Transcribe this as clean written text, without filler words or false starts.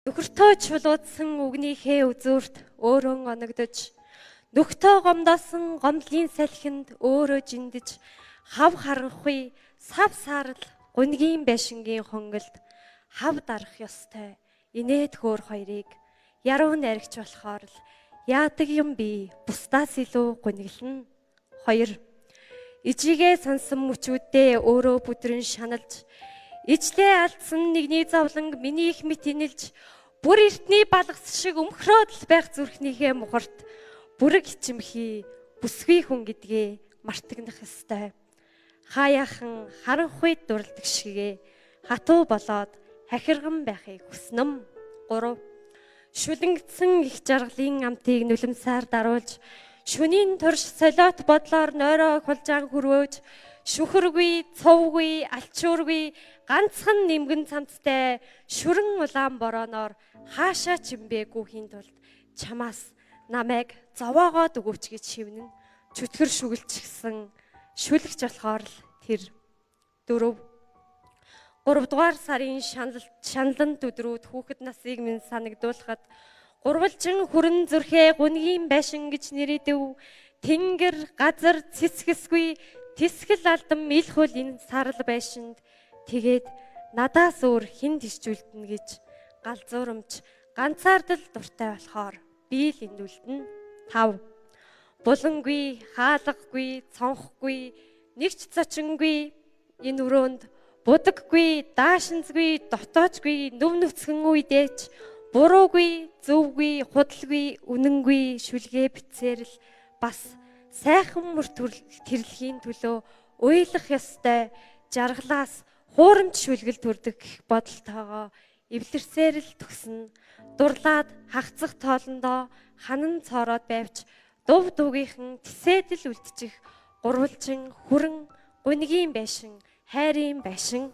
Нөхөртөө чулуудсан үгнийхээ үзүүрт өөрөө оногдож, нөхтөө гомдоосон гомдлын салхинд өөрөө жиндэж, хав харанхуй, сав саарал, гунгийн байшингийн хонголд хав дарах ёстой. Инээд хөөр хоёрыг яруу найрагч болохоор л яадаг юм би бусдаас илүү гуниглана. 2. Ижигээ сонсон мөчүүддээ өөрөө бүдрэн шаналж, ижлээ алдсан нэгний зовлонг миний их мэт инэлж, бүр эртний балгас шиг өмхрөөд л байх зүрхнийхээ мухарт бүрэг хичимхий бүсгүй хүн гэдгээ мартагнах ёстой. Хаяахан харанхуйд дурладаг шигээ хатуу болоод хахирган байхыг хүснэм. 3. Шүлэнгдсэн их жаргалын амтыг нүлэмсаар даруулж, шөнийн турш солиот бодлоор нойроо хулжаан хүрвөөж, шүхэргүй, цовгүй, алчуургүй, ганцхан нимгэн цамцтай шүрэн улаан борооноор хаашаа чимбээгүй хийн тулд чамаас намайг зовоогоод өгөөч гэж шивнэн чөтгөр шүглчихсэн шүлэгч болохоор л тэр. 4. 3 дугаар сарын шаналнд өдрүүд хүүхэд насыг минь санагдуулахад гурвалжин хүрэн зүрхээ гунгийн байшин гэж нэрэдэв. Тэнгэр, газар, цэцгэсгүй, тэсгэл алдан мэлхүүл энэ сарал байшинд тэгээд надаас өөр хэн тишжүүлдэнэ гэж галзуурамж ганцаардал дуртай болохоор би л эндүүлдэнэ. 5. Булангүй, хаалгагүй, цонхгүй, нэгч зочингүй энэ өрөөнд будаггүй, даашинзгүй, дотоочгүй, нүв нүцгэн үедээч буруугүй, зөвгүй, худалгүй, үнэнгүй шүлгээ битсээр л бас сайхан мөр тэрлэхийн төлөө уйлах ёстой жаргалаас хуурамч шүлгэл төрдөг гэх бодолтойгоо эвлэрсээр л төгснө. Дурлаад хагцах тоолондоо ханан цоороод байвч дув дуугийнхан тисэдэл үлдчих гурвалжин хүрэн гунгийн байшин хайрын байшин.